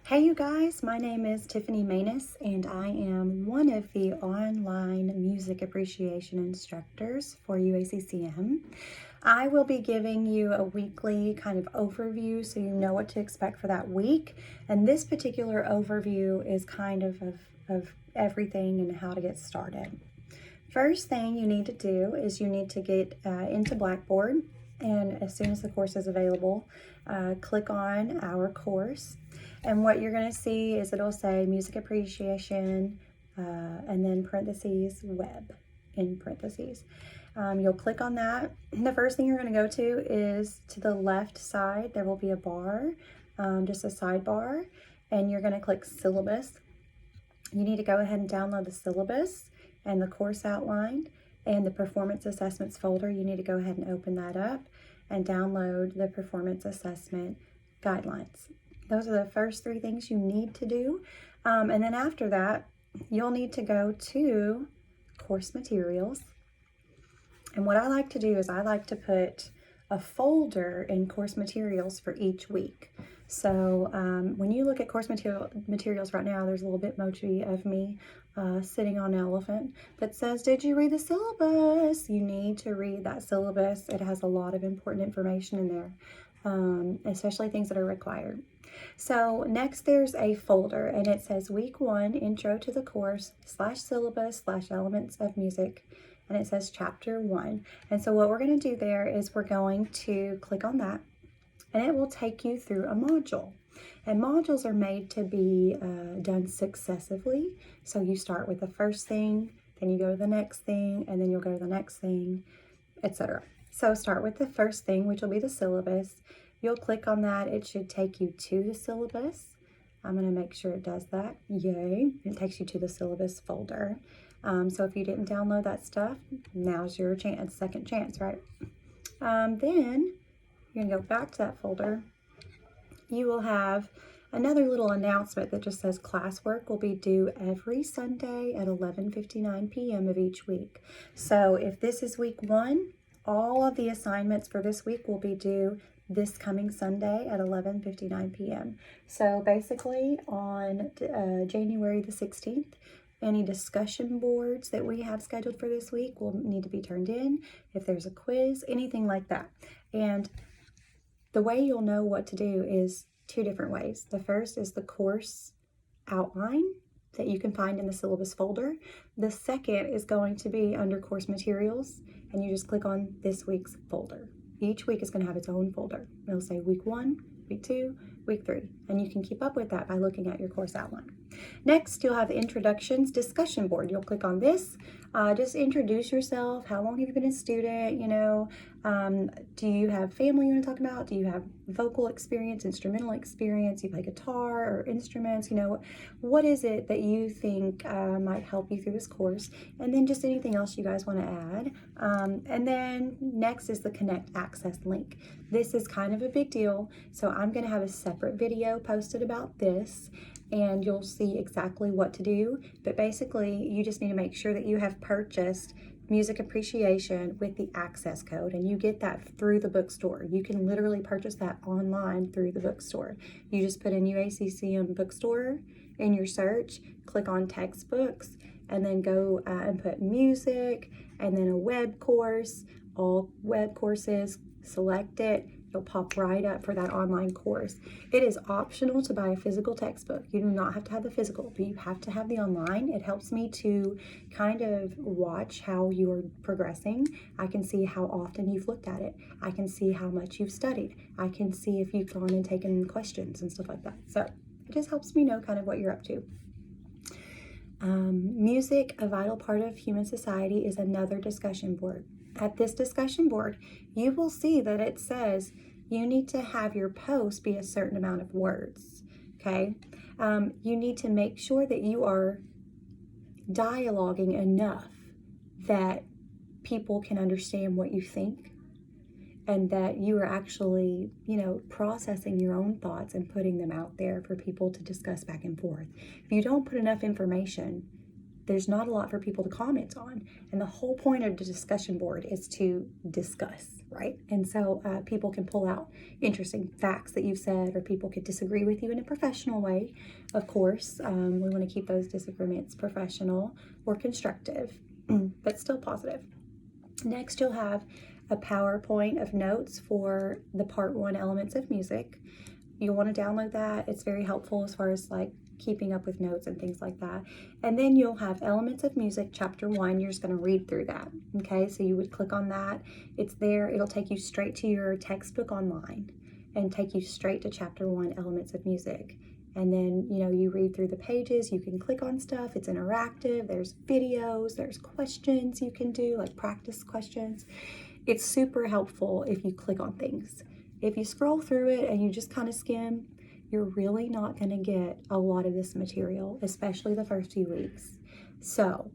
Hey you guys, my name is Tiffany Manus and I am one of the online music appreciation instructors for UACCM. I will be giving you a weekly kind of overview so you know what to expect for that week. And this particular overview is kind of everything and how to get started. First thing you need to do is you need to get into Blackboard, and as soon as the course is available, click on our course. And what you're going to see is it'll say music appreciation and then parentheses web in parentheses. You'll click on that. The first thing you're going to go to is to the left side. There will be a bar, just a sidebar, and you're going to click syllabus. You need to go ahead and download the syllabus and the course outline and the performance assessments folder. You need to go ahead and open that up and download the performance assessment guidelines. Those are the first three things you need to do. And then after that, you'll need to go to course materials. And what I like to do is I like to put a folder in course materials for each week. So when you look at course materials right now, there's a little Bitmoji of me sitting on an elephant that says, "Did you read the syllabus?" You need to read that syllabus. It has a lot of important information in there, especially things that are required. So next there's a folder and it says week 1 intro to the course /syllabus /elements of music, and it says chapter 1. And so what we're going to do there is we're going to click on that and it will take you through a module. And modules are made to be done successively. So you start with the first thing, then you go to the next thing, and then you'll go to the next thing, etc. So start with the first thing, which will be the syllabus. You'll click on that. It should take you to the syllabus. I'm going to make sure it does that. Yay. It takes you to the syllabus folder. So if you didn't download that stuff, now's your chance, second chance, right? Then you're going to go back to that folder. You will have another little announcement that just says classwork will be due every Sunday at 11:59 p.m. of each week. So if this is week 1, all of the assignments for this week will be due this coming Sunday at 11:59 p.m. So basically on January the 16th, any discussion boards that we have scheduled for this week will need to be turned in. If there's a quiz, anything like that. And the way you'll know what to do is 2 different ways. The first is the course outline that you can find in the syllabus folder. The second is going to be under course materials, and you just click on this week's folder. Each week is going to have its own folder. It'll say week 1, week 2, week 3, and you can keep up with that by looking at your course outline. Next, you'll have the introductions discussion board. You'll click on this. Just introduce yourself. How long have you been a student? Do you have family you want to talk about? Do you have vocal experience, instrumental experience? You play guitar or instruments? What is it that you think might help you through this course? And then just anything else you guys want to add. And then next is the Connect Access link. This is kind of a big deal, so I'm going to have a separate video posted about this, and you'll see exactly what to do. But basically, you just need to make sure that you have purchased Music Appreciation with the access code, and you get that through the bookstore. You can literally purchase that online through the bookstore. You just put in UACCM bookstore in your search, click on textbooks, and then go and put music, and then a web course, all web courses, select it. It'll pop right up for that online course. It is optional to buy a physical textbook. You do not have to have the physical, but you have to have the online. It helps me to kind of watch how you're progressing. I can see how often you've looked at it. I can see how much you've studied. I can see if you've gone and taken questions and stuff like that. So it just helps me know kind of what you're up to. Music, a vital part of human society, is another discussion board. At this discussion board, you will see that it says you need to have your post be a certain amount of words, okay? You need to make sure that you are dialoguing enough that people can understand what you think and that you are actually, processing your own thoughts and putting them out there for people to discuss back and forth. If you don't put enough information, there's not a lot for people to comment on. And the whole point of the discussion board is to discuss, right? And so people can pull out interesting facts that you've said, or people could disagree with you in a professional way. Of course, we want to keep those disagreements professional or constructive, but still positive. Next, you'll have a PowerPoint of notes for the Part 1 Elements of Music. You'll want to download that. It's very helpful as far as like keeping up with notes and things like that. And then you'll have Elements of Music, Chapter 1. You're just going to read through that. Okay, so you would click on that. It's there. It'll take you straight to your textbook online and take you straight to Chapter 1, Elements of Music. And then, you read through the pages. You can click on stuff. It's interactive. There's videos. There's questions you can do, like practice questions. It's super helpful if you click on things. If you scroll through it and you just kind of skim, you're really not going to get a lot of this material, especially the first few weeks. So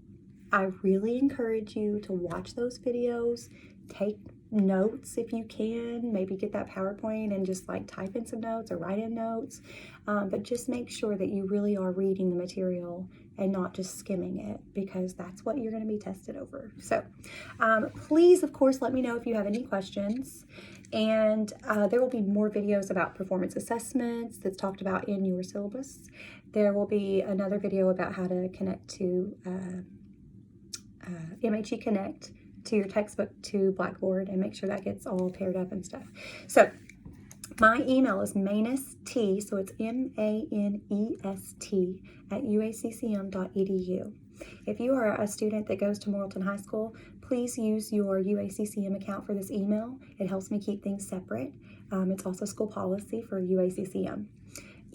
I really encourage you to watch those videos, take notes if you can, maybe get that PowerPoint and just like type in some notes or write in notes, but just make sure that you really are reading the material and not just skimming it, because that's what you're going to be tested over. So please, of course, let me know if you have any questions. And there will be more videos about performance assessments that's talked about in your syllabus. There will be another video about how to connect to MHE Connect to your textbook to Blackboard and make sure that gets all paired up and stuff. So my email is manest, so it's MANEST @uaccm.edu. If you are a student that goes to Morrilton High School, please use your UACCM account for this email. It helps me keep things separate. It's also school policy for UACCM.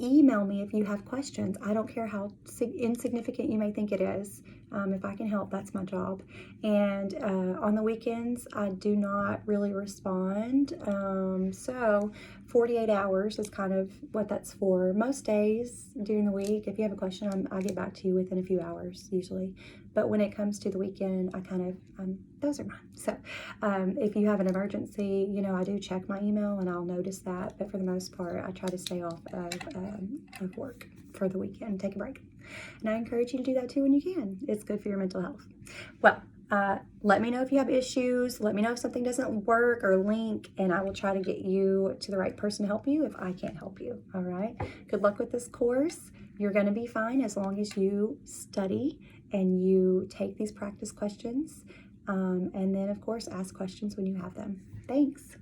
Email me if you have questions. I don't care how insignificant you may think it is. If I can help, that's my job. And on the weekends, I do not really respond. So 48 hours is kind of what that's for. Most days during the week, if you have a question, I get back to you within a few hours usually. But when it comes to the weekend, I kind of, those are mine. So if you have an emergency, I do check my email and I'll notice that. But for the most part, I try to stay off of work for the weekend, take a break. And I encourage you to do that too when you can. It's good for your mental health. Well, let me know if you have issues. Let me know if something doesn't work or link, and I will try to get you to the right person to help you if I can't help you. All right. Good luck with this course. You're going to be fine as long as you study and you take these practice questions. And then, of course, ask questions when you have them. Thanks.